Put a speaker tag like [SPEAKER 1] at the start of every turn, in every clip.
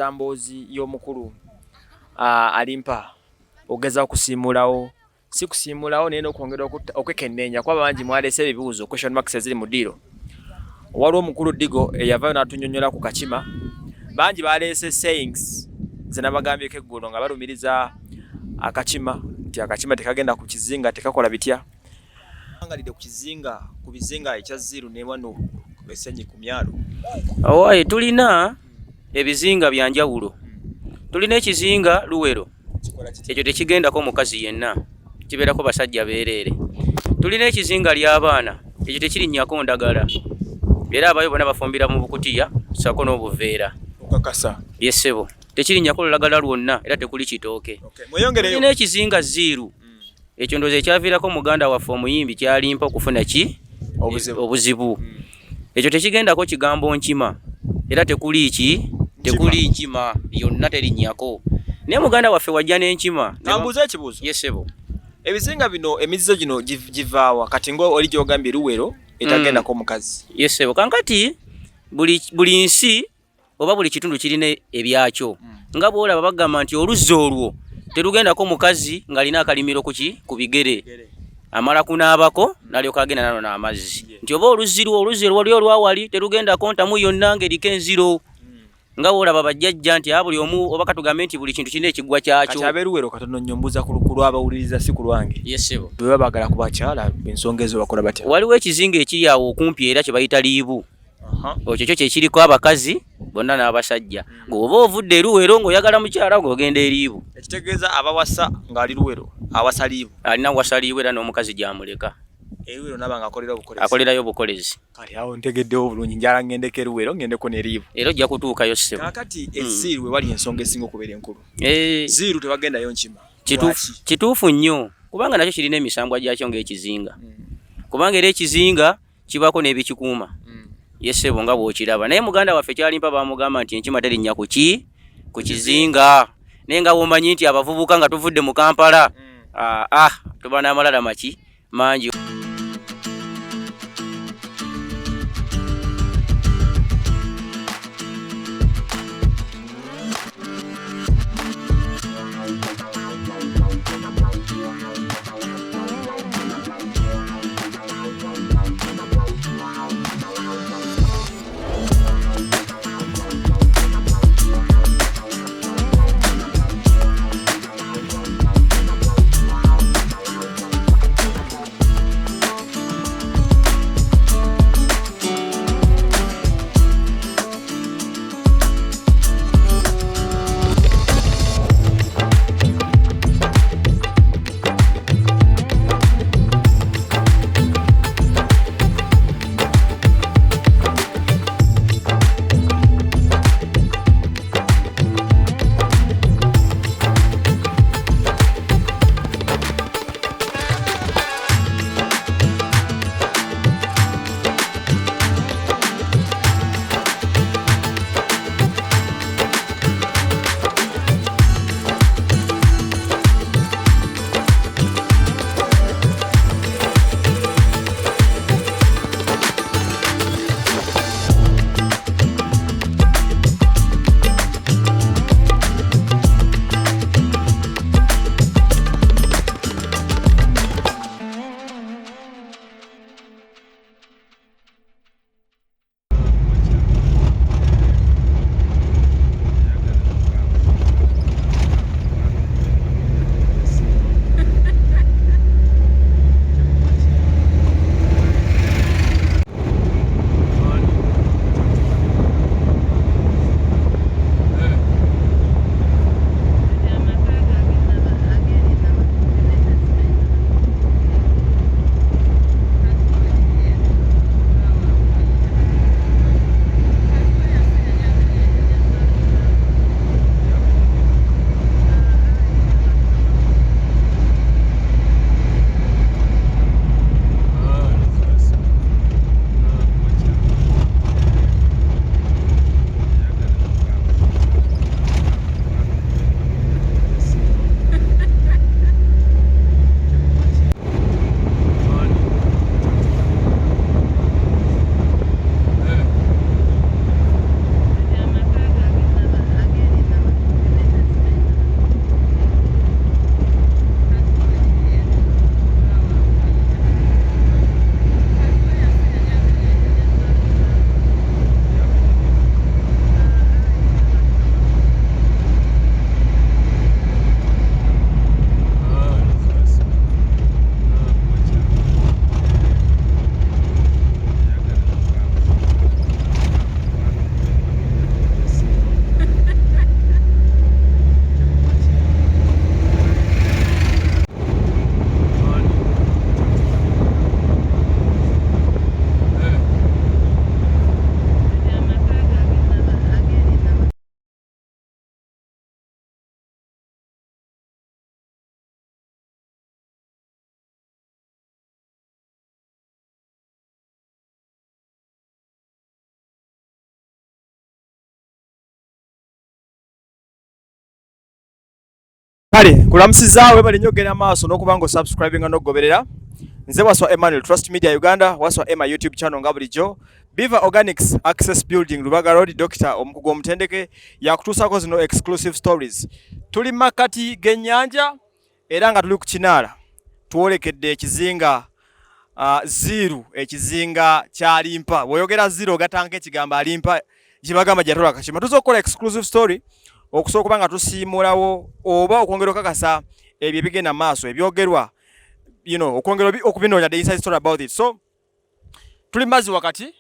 [SPEAKER 1] za Mboozi y'omukulu Alimpa ogeza okusiimulawo si kusiimulawo naye n'okwongera okwekenneenya kwaba bangi mwaleese ebibuuzo question marks eziri mu ddiiro. Waliwo omukulu Digo eyavayo n'atunnyonnyola ku kakima bangi baleese sayings ze nabagambyeko eggulo nga balumiriza akakima nti akakima tekagenda ku kizinga tekakola bitya. Angalidde ku kizinga ku bizinga ekya Ziru ne wano Besenyi ku myalo.
[SPEAKER 2] Awaye tulina ebizinga bya njawulo. Tulina ekizinga Luwero. Ekyo tekigendako mukazi yenna. Kibeerako basajja beereere. Tulina ekizinga ly'abaana. Ekyo tekirinnyako ndagala. Era abayo bonna bafumbira mu bukutiya sako n'obuveera.
[SPEAKER 1] Okakasa.
[SPEAKER 2] Yesebo. Tekirinnyako lulagala lwonna era tekuli kitooke.
[SPEAKER 1] Mweyongereyo.
[SPEAKER 2] Tulina ekizinga Ziru. Ekyo ndoze ekyaviirako muganda waffe omuyimbi ky'Alimpa okufuna ki? Obuzibu. Ekyo tekigendako kigambo Enkima. Era tekuli ki? Tekuli Enkima yonna terinnyako. Naye muganda waffe wajja n'Enkima.
[SPEAKER 1] Nambuuza ekibuuzo.
[SPEAKER 2] Yesebo.
[SPEAKER 1] Ebizinga bino emizizo gino givaawa kati ngo oli gy'ogambye Luwero etagendako omukazi.
[SPEAKER 2] Yesebo. Kankati buli nsi oba buli kitundu kirina ebyakyo. Nga bw'olaba bagamba nti oluzzi olwo terugendako mukazi ng'alina akalimiro ku bigere. Amala kunaabako n'alyoka agenda nano n'amazzi. Nti oba oluzzi lwali olwawali terugendako ntamu yonna ng'eriko enziro. Nga bw'olaba bajjajja nti buli omu oba katugambe nti buli kintu kirina ekigwa kyakyo.
[SPEAKER 1] Kati ab'e Luwero katono nnyo mbuuza ku lw'abawuliriza si ku lwange.
[SPEAKER 2] Yesebo.
[SPEAKER 1] Bwe baba baagala ku bakyala ensonga ezo bakola batya?
[SPEAKER 2] Waliwo ekizinga ekiri awo okumpi era kye bayita Liibu. Ekyo kye kiriko abakazi bonna n'abasajja. Ng'oba ovudde e Luwero ng'oyagala mukyala ng'ogenda e Liibu.
[SPEAKER 1] Ekitegeeza abawasa ng'ali Luwero awasa Liibu.
[SPEAKER 2] Alina wasa Liibu era n'omukazi gy'amuleka.
[SPEAKER 1] E Luwero naba ng'akolera obukolezi.
[SPEAKER 2] Akolerayo obukolezi.
[SPEAKER 1] Kati awo ntegeddewo bulungi njala ngendeko e Luwero ngendeko ne Liibu.
[SPEAKER 2] Era ojja kutuukayo ssebo.
[SPEAKER 1] Kaakati Ziru we wali ensonga esinga okubeera enkulu. Ziru tebagendayo Nkima.
[SPEAKER 2] Kituufu nnyo kubanga nakyo kirina emisambwa gyakyo ng'ekizinga. Kubanga era ekizinga kibaako n'ebikikuuma. Yesebo nga bw'okiraba. Naye muganda waffe ky'Alimpa bamugamba nti Enkima terinnya ku kizinga. Naye nga bw'omanyi nti abavubuka nga tuvudde mu Kampala tuba n'amalala mangi.
[SPEAKER 1] Kale kulamusizaawe bali nyogera maaso n'okubanga subscribing n'ogoberera nze waswa Emmanuel Trust Media Uganda waswa Emma YouTube channel nga bulijjo Biva Organics Access Building Lubaga Road Dr. Omukugu Omutendeke yakutuusako zino exclusive stories tuli makati g'ennyanja era nga tuli ku kinaala twolekedde ekizinga ziru ekizinga kya Alimpa bw'oyogera ziru ogatanga ekigambo Alimpa gibagamba gyatola kashima tuza okukola exclusive story okusobola okuba nga tusiimulawo oba okwongera okakasa ebyo ebigenda maaso ebyogerwa okwongera okubinoonya the inside story about it. So tuli mazzi wakati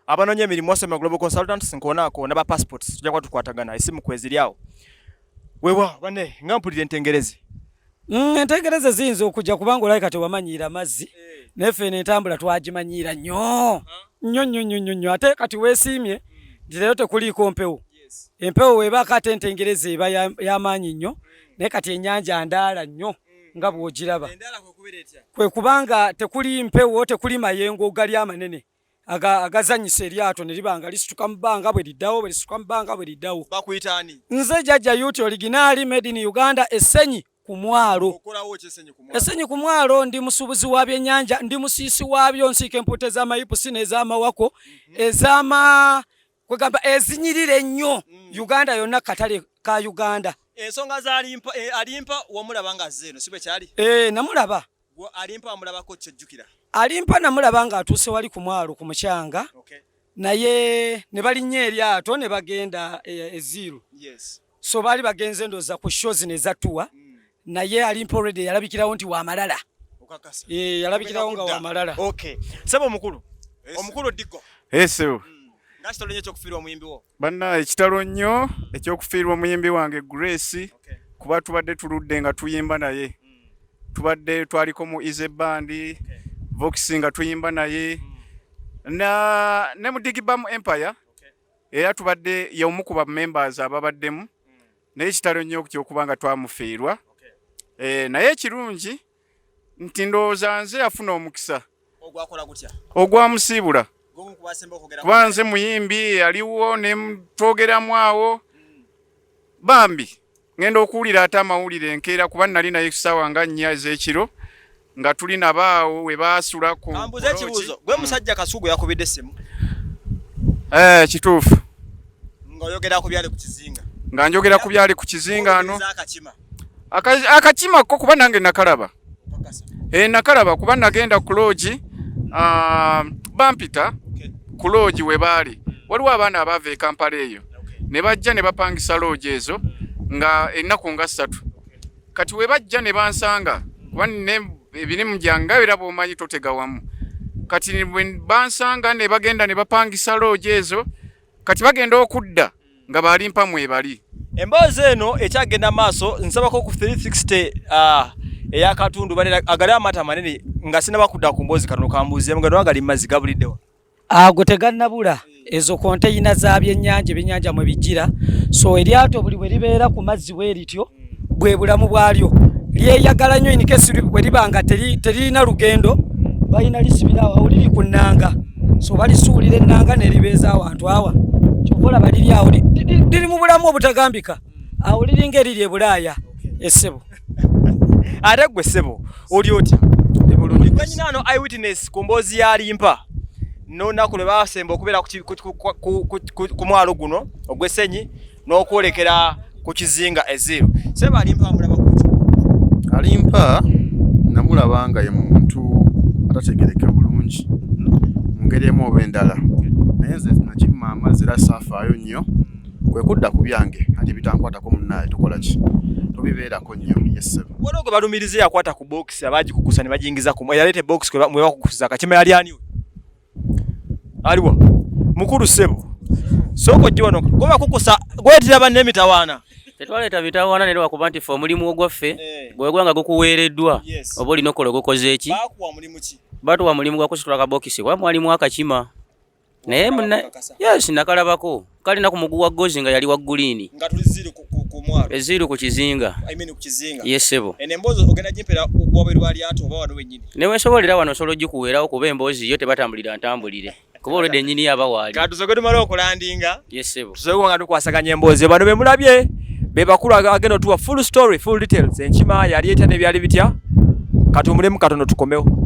[SPEAKER 1] abanoonya emirimu wasema Global Consultants nkoonako n'aba passports tujja kuba tukwatagana esimu kweziri awo wewa banne nga mpulira entengerezi
[SPEAKER 3] entengerezi ziyinza okujja kubanga olabika tewamanyiira mazzi neffe n'entambula twagimanyiira nnyo ate kati weesiimye nti leero tekuliiko mpewo. Empewo webaako ate entengerezi eba y'amaanyi nnyo naye kati ennyanja ndaala nnyo nga bw'ogiraba kwe kubanga tekuli mpewo tekuli mayengo gali amanene agazanyisa eryato ne liba nga lisituka mu bbanga bwe liddawo bwe lisituka mu bbanga bwe liddawo. Nze jjajja yuti originali made in Uganda Essenyi ku mwalo. Essenyi ku mwalo ndi musuubuzi wa byennyanja ndi musiisi waabyo nsiika empuuta ez'amayipusi n'ez'amawako kwegamba ezinyirire ennyo Uganda yonna katale ka Uganda.
[SPEAKER 1] Ensonga za Alimpa wamulaba nga zeno sibe kyali?
[SPEAKER 3] Namulaba.
[SPEAKER 1] Alimpa amulabako kyojjukira?
[SPEAKER 3] Alimpa namulaba nga atuuse wali ku mwalo ku mukyanga. Naye ne balinnya eryato ne bagenda eziru. So baali bagenze ndoza ku shows ne zatuwa. Naye Alimpa already yalabikirawo nti wa malala. Yalabikirawo nga wa malala.
[SPEAKER 1] Sebo omukulu. Omukulu Diko.
[SPEAKER 4] Sebo.
[SPEAKER 1] Nakitalo ekyokufiirwa omuyimbi wo?
[SPEAKER 4] Banna ekitalo nnyo ekyokufiirwa omuyimbi wange Grace kuba tubadde tuludde nga tuyimba naye. Tubadde twaliko mu Ize Band, Vox nga tuyimba naye. Ne mu Digibam Empire era tubadde y'omu ku ba members ababaddemu. Naye ekitalo nnyo okyokuba nga twamufiirwa. Naye ekirungi nti ndowooza nze afuna omukisa.
[SPEAKER 1] Ogwakola gutya?
[SPEAKER 4] Ogwamusiibula. Kuba nze muyimbi aliwo ne twogeramu awo bambi ngenda okuwulira ate amawulire enkeera kuba nali naye kusaawa nga 4 ez'ekiro nga tuli nabaawo we baasula ku
[SPEAKER 1] kambuza ekibuuzo gwe musajja Kasugu yakubidde essimu?
[SPEAKER 4] Kituufu.
[SPEAKER 1] Ng'oyogera ku byali ku Kiziinga?
[SPEAKER 4] Nga njogera ku byali ku Kiziinga ano. Akakima ko kuba nange nakalaba. Nakalaba kuba nagenda ku lodge bampita ku lodge we baali waliwo abaana abava e Kampala eyo ne bajja ne bapangisa lodge ezo nga ennaku nga 3 kati we bajja ne bansanga kuba ebirimu gyange era bw'omanyi totega wamu kati bansanga ne bagenda ne bapangisa lodge ezo kati bagenda okudda nga Balimpa mwebali.
[SPEAKER 1] Emboozi eno ekyagenda maaso nsabako ku 360 eyakatundu agali amata manene nga sinabakudda ku mboozi katono kambuuzi nga agali mazzi gabuliddewa
[SPEAKER 3] ago tegannabula ezo konteyina za byennyanja mwe bijjira so eryato buli bwe libeera ku mazzi bwe lityo bwe bulamu bwalyo lyeyagala nnyo in case bwe libanga terina lugendo balina lisibira awo liri ku nnanga so balisuulira ennanga ne libeeza awantu awa kyobola baliri awo liri mu bulamu obutagambika awo liringa eriri e Bulaaya essebo.
[SPEAKER 1] Ate gwe ssebo oli otya? Kanyina ano eyewitness ku mboozi ya Alimpa n'olunaku lwe baasemba okubeera ku mwalo guno ogw'Essenyi n'okwolekera ku Kiziinga eziru. Ssebo Alimpa amulaba kuki?
[SPEAKER 5] Alimpa namulaba nga ye muntu atategereka bulungi mu ngeri emu oba endala naye nze nakimma amazzi era saafaayo nnyo kwe kudda ku byange ati bitankwatako munnaye tukola ki tobibeerako nnyo. Yessebo
[SPEAKER 1] waliwo gwe balumirize yakwata ku box abagikukusa ne bagiyingiza ku yaleeta box mwe bakukusiza akakima yali aniwe aliwa mukulu ssebo soko jji wano gwe bakukusa gwetira banne emitawaana
[SPEAKER 2] tetwaleeta bitawaana ne lwakuba nti ffe omulimu ogwaffe gwegwanga gukuweereddwa oba olina okola ogukoze eki
[SPEAKER 1] bakuwa mulimu ki?
[SPEAKER 2] Batuwa mulimu gwa kusitula ka bokisi wa mwalimu akakima naye yes nakalabako kalina ku mugu wa gozi nga yali wa guliini
[SPEAKER 1] nga tuli ziru ku mwalo
[SPEAKER 2] eziru ku Kiziinga.
[SPEAKER 1] Ku Kiziinga.
[SPEAKER 2] Yes sebo.
[SPEAKER 1] Emboozi ogenda jimpera okuwaberwa alyato oba wano wennyini?
[SPEAKER 2] Ne weesobolera wano solo gikuweerawo kuba emboozi yo tebatambulira ntambulire kuba olwedde ennyini yaba waali.
[SPEAKER 1] Kati tusoke tumale okulandinga.
[SPEAKER 2] Yes sebo.
[SPEAKER 1] Tusoke nga tukwasaganya emboozi bano be mulabye be bakulu agenda tuwa full story, full details. Enkima yali eta ne byali bitya. Katumulemu katono tukomewo.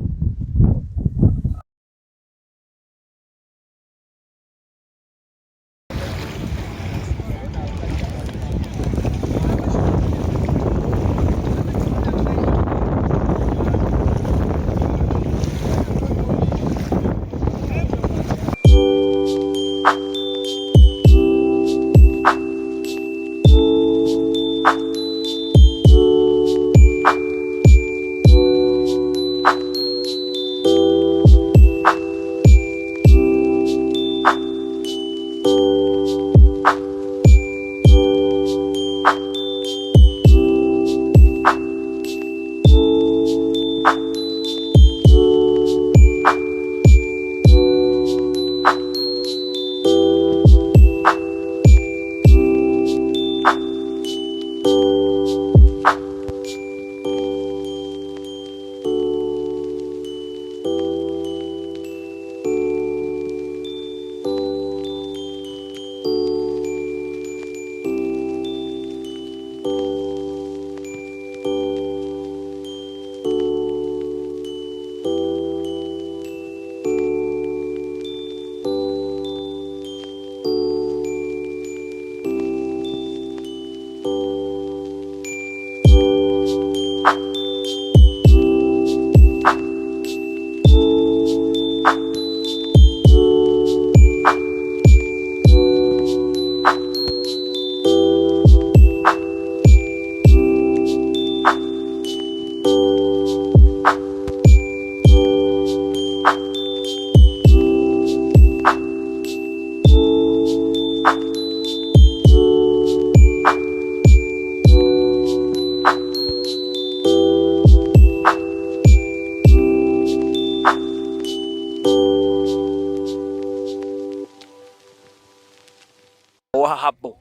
[SPEAKER 1] Wahabo.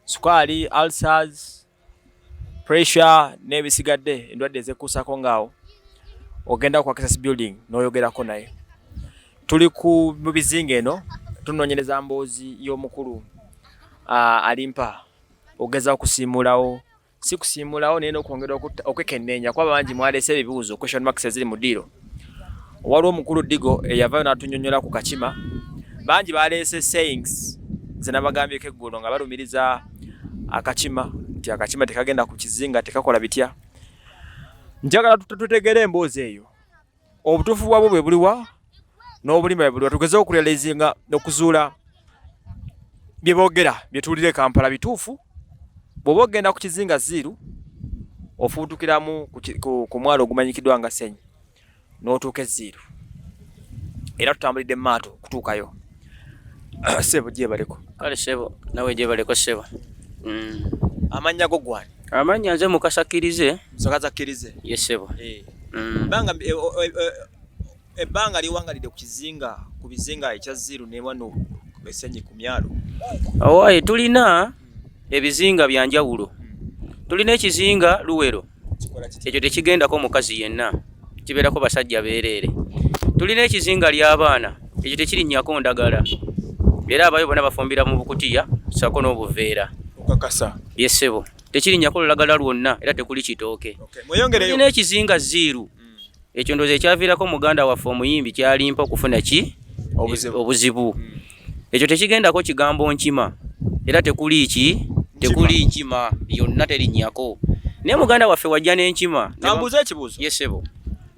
[SPEAKER 1] Sukali, ulcers, pressure, n'ebisigadde endwadde ezekuusako ngaawo ogenda ku access building n'oyogerako naye. Tuli ku Kiziinga eno tunoonyereza mboozi y'omukulu Alimpa ogeza okusiimulawo si kusiimulawo naye n'okwongera okwekenneenya kwaba bangi mwaleese ebibuuzo question marks eziri mu ddiiro. Waliwo omukulu Digo eyavayo n'atunnyonnyola ku kakima bangi baleese sayings zenabagambyeko eggulo nga balumiriza akakima nti akakima tekagenda ku Kiziinga tekakola bitya. Njagala tutegere emboozi eyo obutuufu bwabwo bwe buliwa n'obulimba bwe buliwa tugeze okurealizinga n'okuzuula bye boogera bye tuwulira e Kampala bituufu. Bw'oba ogenda ku Kiziinga ziiru ofuutukiramu ku mwalo ogumanyikiddwa nga Senyi n'otuuka eziiru era tutambulidde mu maato kutuukayo. Sebo gyebaleko.
[SPEAKER 2] Kale sebo nawe gyebaleko sebo.
[SPEAKER 1] Amannya go gwani?
[SPEAKER 2] Amannya nze Mukasakirize.
[SPEAKER 1] Mukasakirize.
[SPEAKER 2] Yes sebo.
[SPEAKER 1] Banga ebbanga liwangalidde ku Kiziinga ku bizinga ekya ziiru ne wano Senyi ku myalo.
[SPEAKER 2] Awaye tulina ebizinga bya njawulo. Tulina ekizinga Luwero. Ekyo tekigendako mukazi yenna. Kibeerako basajja beereere. Tulina ekizinga ly'abaana. Ekyo tekirinnyako ndagala. Era abayo bonna bafumbira mu bukutiya sako n'obuveera.
[SPEAKER 1] Okakasa.
[SPEAKER 2] Yes sebo. Tekirinnyako lulagala lwonna era tekuli kitooke.
[SPEAKER 1] Mweyongereyo.
[SPEAKER 2] Tulina ekizinga ziiru. Ekyo ndoze ekyaviirako muganda waffe omuyimbi ky'Alimpa okufuna ki? Obuzibu. Ekyo tekigendako kigambo Enkima. Era tekuli ki? Tekuli Enkima yonna terinnyako. Naye muganda waffe wajja n'Enkima.
[SPEAKER 1] Tambuza ekibuuzo.
[SPEAKER 2] Yes sebo.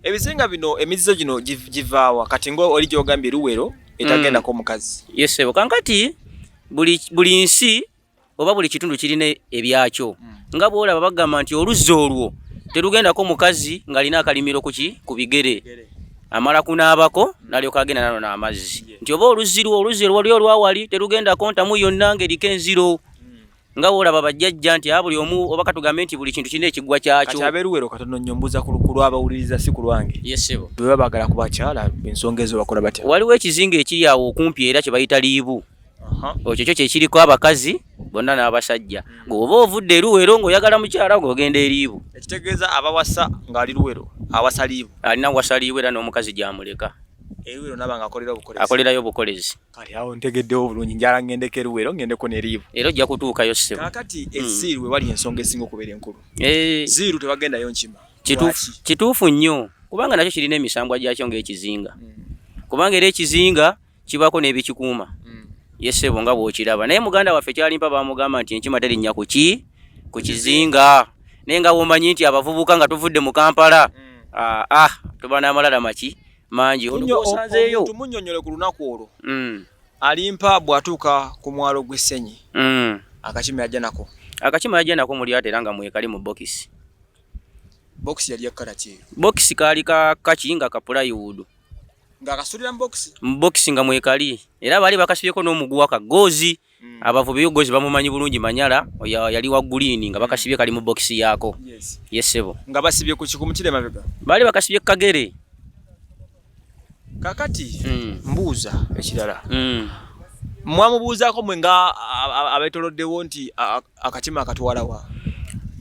[SPEAKER 1] Ebizinga bino emizizo gino givaawa kati ngo oli gy'ogambye Luwero etagendako omukazi.
[SPEAKER 2] Yes sebo. Kankati buli nsi oba buli kitundu kirina ebyakyo. Nga bw'olaba bagamba nti oluzzi olwo terugendako mukazi ng'alina akalimiro ku bigere. Amala kunaabako n'alyoka agenda nano n'amazzi. Nti oba oluzzi lwali olwawali terugendako ntamu yonna ng'eriko enziro. Nga bw'olaba bajjajja nti buli omu oba katugambe nti buli kintu kirina ekiggwa kyakyo.
[SPEAKER 1] Kati abeeruwero katono nnyo mbuuza ku lw'abawuliriza si ku lwange.
[SPEAKER 2] Yes sebo.
[SPEAKER 1] Bwe baba baagala ku bakyala ensonga ezo bakola batya.
[SPEAKER 2] Waliwo ekizinga ekiri awo okumpi era kye bayita Liibu. Ekyo kye kiriko abakazi bonna n'abasajja. Ng'oba ovudde Luwero ng'oyagala mukyala ng'ogenda e Liibu.
[SPEAKER 1] Ekitegeeza abawasa ng'ali Luwero awasa Liibu.
[SPEAKER 2] Alina wasa Liibu era n'omukazi gy'amuleka.
[SPEAKER 1] Eruwero nabanga akolera obukolezi.
[SPEAKER 2] Akolerayo obukolezi.
[SPEAKER 1] Kali awo ntegeddewo bulungi njala ngendeko Eruwero ngendeko ne Liivu.
[SPEAKER 2] Era ojja kutuukayo ssebo.
[SPEAKER 1] Kakati Ziiru we wali ensonga esinga okubeera enkulu. Ziiru tebagendayo Nkima.
[SPEAKER 2] Kituufu nnyo kubanga nakyo kirina emisambwa gyakyo ng'ekizinga. Kubanga era ekizinga kibako n'ebikikuuma. Yessebo nga bw'okiraba. Naye muganda waffe kyalimpa bamugamba nti Enkima terinnya ku kizinga. Naye nga bw'omanyi nti abavubuka nga tuvudde mu Kampala. Tuba n'amalala maki mangi olukosanzeeyo.
[SPEAKER 1] Tumunnyonnyole ku lunaku olwo. Alimpa bw'atuuka ku mwalo gw'Essenyi. Akakima yajja nako.
[SPEAKER 2] Akakima yajja nako mu lyato era nga mwekali mu bokisi.
[SPEAKER 1] Bokisi yali ekkala ki?
[SPEAKER 2] Bokisi kaali kakinga ka plywood.
[SPEAKER 1] Ng'akasulira mu bokisi?
[SPEAKER 2] Mu bokisi nga mwekali. Era baali bakasibyeko n'omuguwa kagozi. Abavubi yogozi bamumanyi bulungi Manyala yali wa green nga bakasibye kali mu bokisi yaako. Yessebo.
[SPEAKER 1] Nga basibye ku kikumukire mabega.
[SPEAKER 2] Baali bakasibye kagere.
[SPEAKER 1] Kakati mbuuza ekirala. Mwamubuuzaako mwe nga abetoloddewo nti akakima akatwala wa?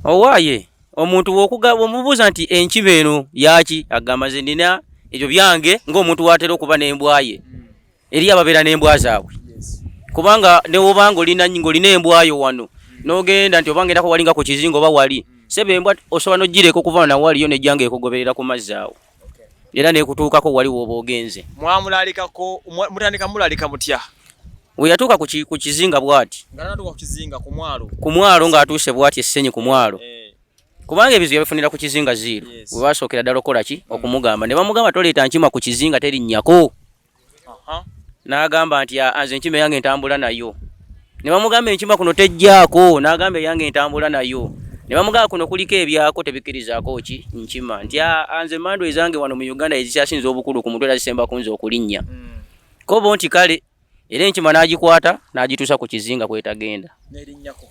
[SPEAKER 2] Owaaye omuntu w'omubuuza nti Enkima eno yaaki agamba nze nina ebyo byange ng'omuntu watera okuba n'embwaye eri ababeera n'embwa zaabwe. Kubanga ne wobanga olina embwayo wano n'ogenda nti obanga endako walinga ku kizinga oba wali sebe embwa osobola n'ogireka okuva na waliyo n'ejjanga ekogoberera ku mazzi awo era n'ekutuukako wali w'oba ogenze.
[SPEAKER 1] Mwamulalikako mutandika mulalika mutya?
[SPEAKER 2] We yatuuka ku kizinga bw'ati.
[SPEAKER 1] Nga natuuka ku kizinga ku mwalo. Ku
[SPEAKER 2] mwalo ng'atuuse bw'ati Essenyi ku mwalo. Kubanga ebizibu yabifunira ku kizinga Ziiru. We basookera ddala okukola ki? Okumugamba. Ne bamugamba toleeta Nkima ku kizinga terinnyako. N'agamba nti nze Enkima yange entambula nayo. Ne bamugamba Enkima kuno tejjaako. N'agamba yange entambula nayo. Ne bamugamba kuno kuliko ebyako tebikkirizaako ki Nkima. Nti nze mando ezange wano mu Uganda ezikyasinza obukulu ku mutwe era zisemba kunze okulinnya. Kobo nti kale era Enkima n'agikwata n'agituusa ku kizinga kwetagenda.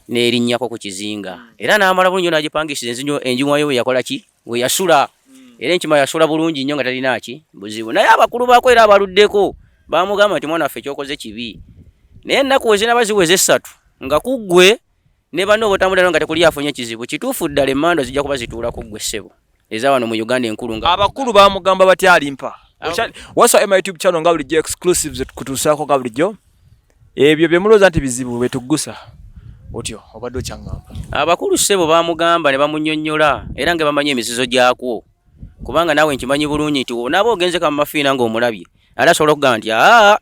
[SPEAKER 2] N'erinnyako ku kizinga. Era n'amala bulungi n'agipangisiza enjumwayo we yakola ki? We yasula. Era Enkima yasula bulungi nnyo nga talina ki buzibu. Naye abakulu baako era abaluddeko bamugamba nti mwana waffe kyokoze kibi. Naye ennaku we zinaba ziweze 3 nga kuggwe ne banno botambulira nga tekuli afunye kizibu. Kituufu ddala emmando zijja kuba zituula ku ggwe ssebo. Eza wano mu Uganda enkulu nga
[SPEAKER 1] abakulu bamugamba batya Alimpa. Wasa my YouTube channel nga bulijjo exclusives kutuusaako nga bulijjo. Ebyo bye mulooza nti bizibu betuggusa. Otyo obadde okyangamba.
[SPEAKER 2] Abakulu ssebo bamugamba ne bamunnyonnyola era nga bamanyi emizizo gyakwo. Kubanga naawe nkimanyi bulungi nti onaaba ogenze ka mafiina ng'omulabye. Ala asobola okugamba nti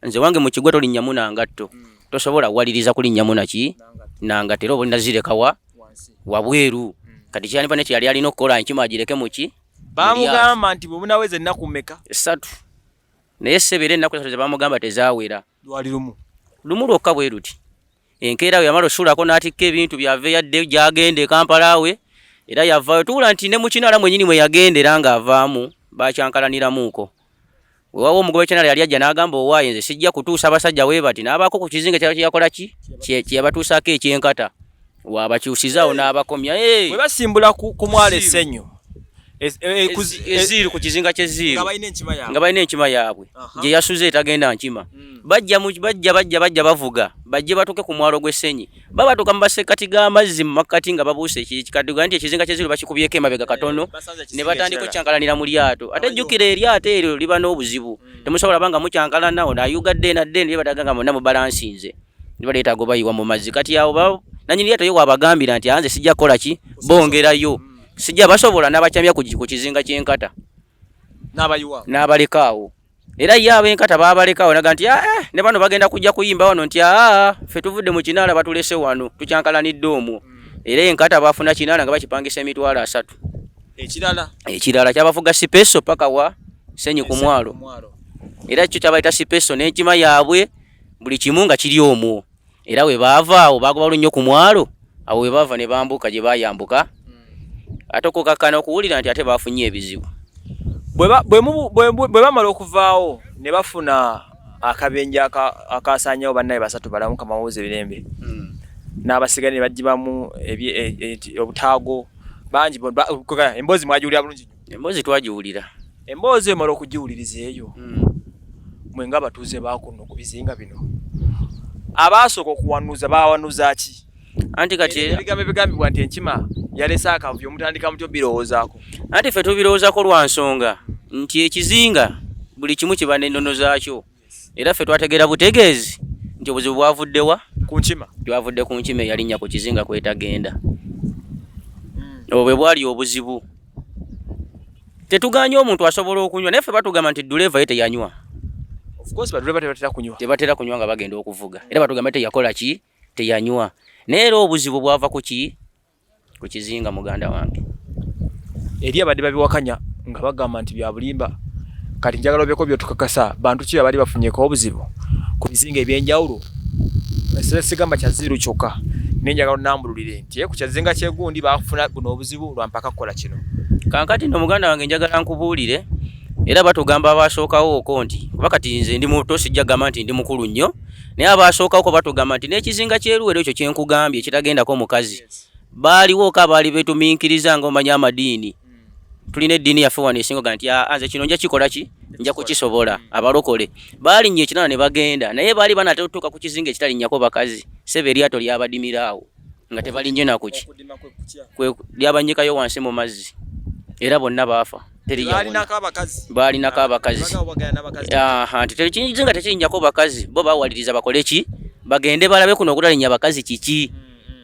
[SPEAKER 2] nze wange mu kigwa tolinnyamu nangatto. Tosobola waliriza kulinnyamu naki nangatto era oba nazireka wabweru. Kati Kyalimpa ne kyali alina okukola Enkima agireke mu ki?
[SPEAKER 1] Bamugamba nti bwe munaweza ennaku mmeka?
[SPEAKER 2] 3. Naye ssebo era ennaku 3 ze bamugamba tezaawera.
[SPEAKER 1] Lwali lumu.
[SPEAKER 2] Lumu lwokka bwe luti. Enkeera we yamala osulako n'atikka ebintu byave yadde gyagende Kampala we era yavaayo tuula nti ne mu Kinala mwennyini mwe yagendera ng'avaamu bakyankalaniiramuuko. Wewawo omugobe Kinala yali ajja n'agamba owaaye nze sijja kutuusa abasajja we bati n'abaako ku kizinga kyakola ki? Kyeyabatuusaako ekyenkata. Waabakyusizaawo n'abakomya.
[SPEAKER 1] Bwe basimbula ku mwalo Essenyu.
[SPEAKER 2] Ziiru ku kizinga ky'Eziiru
[SPEAKER 1] nga
[SPEAKER 2] balina Enkima yaabwe gye yasuze etagenda Nkima. Bajja bavuga bajje batuuke ku mwalo gw'Essenyi. Babatuuka mu masekkati g'amazzi mu makkati nga babuuse ekikadduga nti ekizinga ky'Eziiru bakikubyeko emabega katono ne batandika okyankalanira mu lyato. Ate jjukira eryato eryo liba n'obuzibu. Temusobola banga mukyankalana ono ayugadde nadde ne bataganga monna mubalansinze. Ne baleeta agobayiwa mu mazzi. Kati awo nannyini lyato yo waabagambira nti nze sijja kukola ki? Bongerayo. Sijja basobola n'abakyamya ku kizinga ky'enkata n'abalekaawo. Era ye ab'enkata baabalekaawo naga nti ne bano bagenda kujja kuyimba wano nti ffe tuvudde mu Kinala batulese wano tukyankalanidde omwo. Era enkata baafuna Kinala nga bakipangisa emitwalo 3. Ekirala kyabafuga sipeso paka wa Ssenyi ku mwalo. Era kyo kyabayita sipeso n'Enkima yaabwe buli kimu nga kiri omwo. Era we baava awo bagoba olunnyo ku mwalo awo we baava ne bambuka gye baayambuka. Ate okukakkana okuwulira nti ate baafunye ebizibu. Bwe bamala okuvaawo ne bafuna akabenje akasaanyawo bannaye 3 balamu kamawuze ebirembe. N'abasigaye ne bagibamu obutaago bangi. Emboozi mwagiwulira bulungi nnyo? Emboozi twagiwulira.
[SPEAKER 1] Emboozi emala okugiwuliriza eyo mwe nga abatuuze baakuno ku bizinga bino abaasooka okuwanuuza baawanuuza ki? Anti kati ebigambo ebigambibwa nti Enkima yalese akavuyo mutandika mutyo birowoozaako.
[SPEAKER 2] Anti ffe tubirowoozaako lwa nsonga nti ekizinga buli kimu kiba n'ennono zaakyo. Era ffe twategeera butegeezi nti obuzibu bwavuddewa
[SPEAKER 1] ku nkima,
[SPEAKER 2] bwavudde ku nkima eyalinnya ku kizinga kwetagenda. Obwo bwe bwali obuzibu. Tetuganye omuntu asobola okunywa naye ffe batugamba nti duleva ye teyanywa.
[SPEAKER 1] of course baduleva tebatera kunywa,
[SPEAKER 2] tebatera kunywa nga bagenda okuvuga, era batugamba teyakola ki, teyanywa. Naye era obuzibu bwava ku ki, ku kizinga muganda wange.
[SPEAKER 1] eri abadde babiwakanya nga bagamba nti bya bulimba. Kati njagala obyeko byotukakasa bantu ki abali bafunyeko obuzibu ku bizinga ebyenjawulo. Sigamba kya ziru kyokka, nenjagala onambululire nti ku kizinga kyegundi bafuna buno obuzibu lwa mpaka kukola kino.
[SPEAKER 2] Kankati no muganda wange njagala nkubuulire, era batugamba abasookawo oko nti kuba kati nze ndi muto sijja gamba nti ndi mukulu nnyo, naye abasookawo ko batugamba nti n'ekizinga kyeruwero ekyo kye nkugambye ekitagendako mukazi baaliwo ko abaali beetumiikiriza ng'omanya amadiini. Tulina eddiini yaffe wano esinga nti nze kino nja kikola ki, nja kukisobola. Abalokole baalinnye ekinaana ne bagenda, naye baali banatera okutuuka ku kizinga ekitalinnyako bakazi. Ssebe eryato lyabadimiraawo nga tebalinnye nakuki, lyabanyikayo wansi mu mazzi, era bonna baafa. Baalinako abakazi nti tekizinga tekirinnyako bakazi, bo baawaliriza bakole ki, bagende balabe kuno okutalinnya bakazi kiki,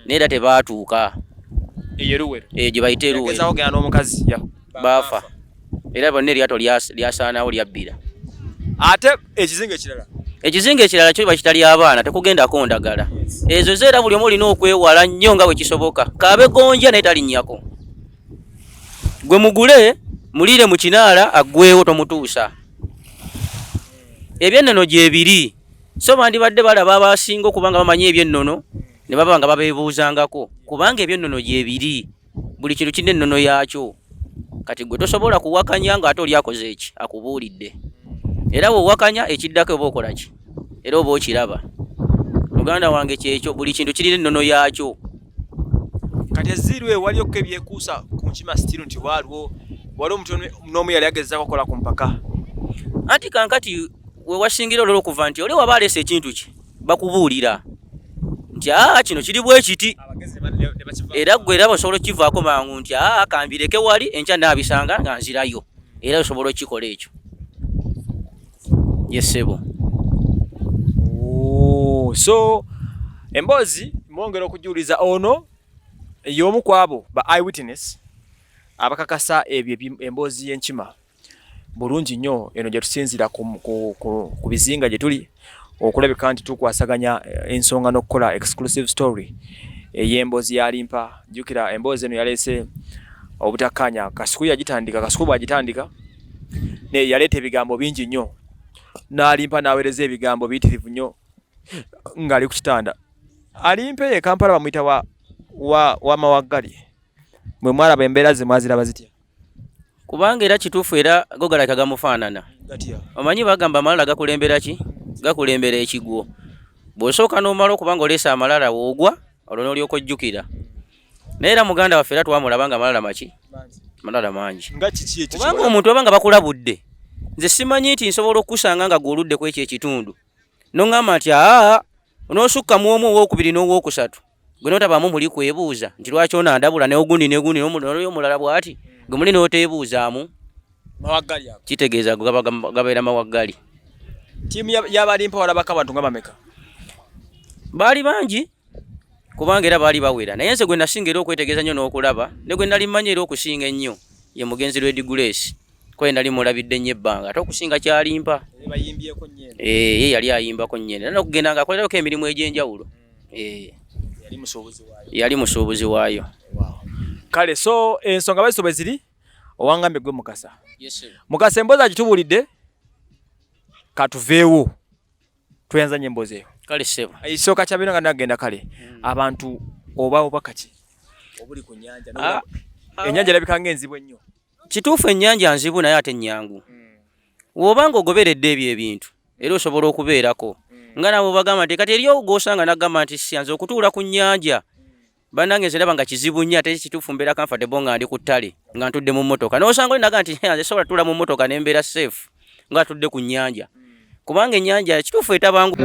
[SPEAKER 2] naye era tebaatuuka gye bayita eruwero, baafa. Era bonna eryato lyasaanawo lyabbira.
[SPEAKER 1] Ate ekizinga
[SPEAKER 2] ekirala kyo bakitali abaana tekugendako ndagala. Ezo zeera buli omu olina okwewala nnyo nga bwe kisoboka. Kaabe gonja naye talinnyako. Gwe mugule mulire mu kinaala aggwewo tomutuusa. Ebyennono gyebiri. So bandibadde balaba abasinga okubanga bamanyi ebyennono ne baba nga babeebuuzangako, kubanga ebyennono gyebiri. Buli kintu kirina ennono yaakyo. Kati gwe tosobola kuwakanya nga ate oli akoze eki, akubuulidde. Era bw'owakanya ekiddako oba okola ki, era oba okiraba. Muganda wange kyekyo, buli kintu kirina ennono yaakyo.
[SPEAKER 1] Kati ezirwe waliyo ebyekuusa ku nkima stiru nti waliwo omuntu n'omu yali agezaako okukola ku mpaka.
[SPEAKER 2] Anti kankati we wasingira olwo okuva nti oli waba aleese ekintu ki bakubuulira nti kino kiri bwe kiti, era gwe era osobola okukivaako mangu nti kambireke wali enkya naabisanga nga nzirayo, era osobola okukikola ekyo. Yesebo.
[SPEAKER 1] So Emboozi mwongera okujuliza ono y'omu ku abo ba eyewitness abakakasa ebyo Emboozi y'enkima bulungi nnyo eno gye tusinzira ku bizinga gye tuli okulabika nti tukwasaganya ensonga n'okukola exclusive story ey'Emboozi ya Alimpa. Jjukira Emboozi eno yaleese obutakkaanya, kasuku bw'agitandika ne yaleeta ebigambo bingi nnyo, n'Alimpa n'aweereza ebigambo biyitirivu nnyo ng'ali ku kitanda. Alimpa ye Kampala bamuyita wa mawaggali. Mwe mwalaba embeera ze mwaziraba zitya?
[SPEAKER 2] Kubanga era kituufu era go galabika gamufaanana. Omanyi bagamba amalala gakulembera ki? Gakulembera ekigwo. Bw'osooka n'omala okubanga oleese amalala woogwa, olwo n'olyoka ojjukira. Naye era muganda waffe era twamulaba nga amalala maki? Amalala mangi. Kubanga omuntu obanga bakulabudde, nze simanyi nti nsobola okukusanga nga gw'oludde ku ekyo ekitundu n'oŋŋamba nti onoosukka mu omu owookubiri n'owookusatu, gwe n'otabaamu muli kwebuuza nti lwaki onandabula n'ogundi n'omulala bw'ati, gwe muli n'oteebuuzaamu, kitegeeza gabeera mawaggali.
[SPEAKER 1] Ttiimu y'Abalimpa walabako abantu nga bameka?
[SPEAKER 2] Baali bangi kubanga era baali bawera, naye nze gwe nasinga era okwetegeeza nnyo n'okulaba, ne gwe nali mmanyi era okusinga ennyo ye mugenzi Red Grace, ko yali mulabidde nnyo ebbanga ate okusinga ky'Alimpa. Ye yali ayimbako nnyene n'okugenda ng'akolerako emirimu egy'enjawulo. Yali musuubuzi waayo.
[SPEAKER 1] Kale so ensonga bazisobe ziri owangambe gwe Mukasa. Mukasa Emboozi agitubuulidde, katuveewo tuyanza nnyo Emboozi eyo.
[SPEAKER 2] Kale ssebo
[SPEAKER 1] ekisooka kya bino nga nagenda kale abantu oba kaki obuli ku nnyanja ennyanja erabika ng'enzibu ennyo.
[SPEAKER 2] Kituufu ennyanja nzibu naye ate nnyangu. W'obanga ogoberedde ebyo ebintu era osobola okubeerako nga nabo bagamba nti kati eriyo gw'osanga n'agamba nti siyanze okutuula ku nnyanja, bannange nze ndaba nga kizibu nnyo ate kituufu mbeera comfortable nga ndi ku ttale nga ntudde mu mmotoka, n'osanga oli naga nti nze sobola tuula mu mmotoka ne mbeera safe nga atudde ku nnyanja, kubanga ennyanja kituufu etabangu.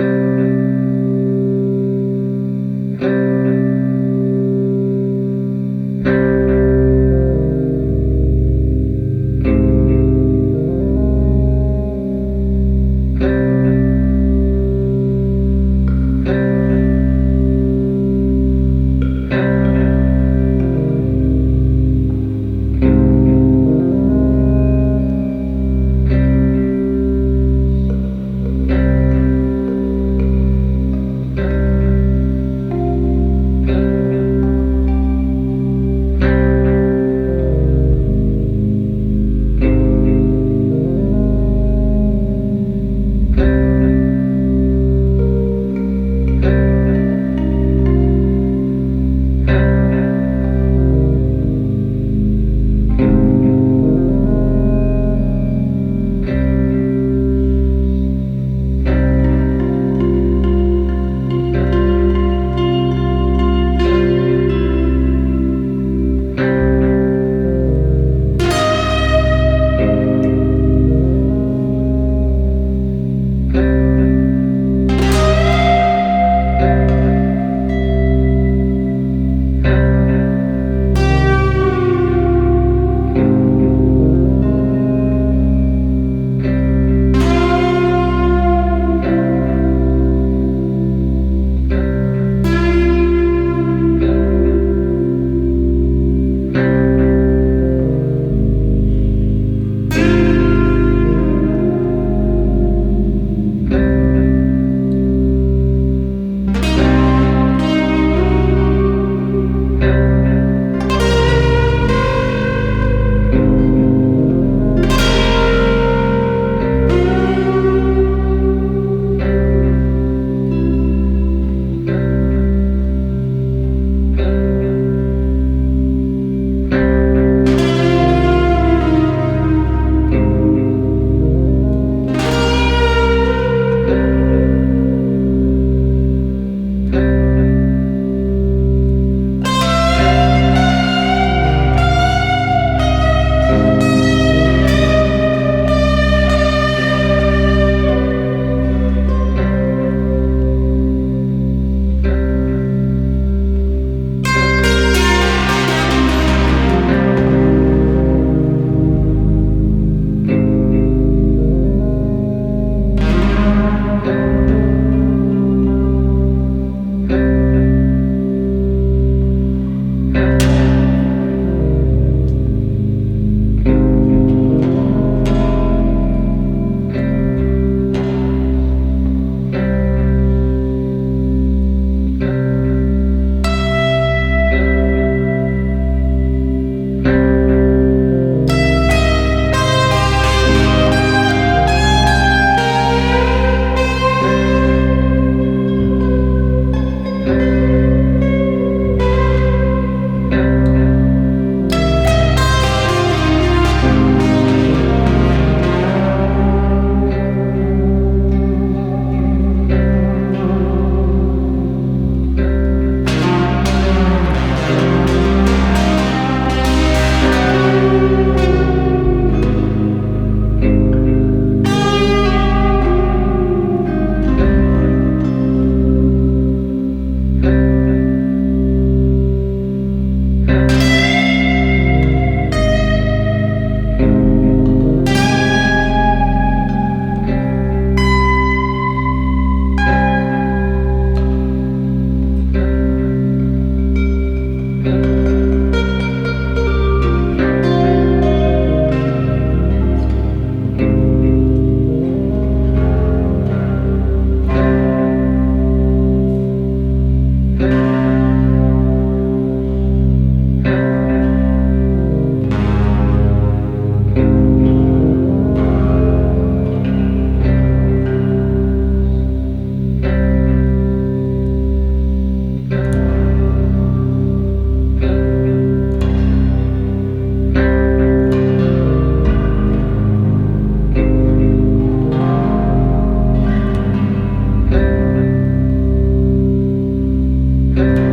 [SPEAKER 1] Thank you.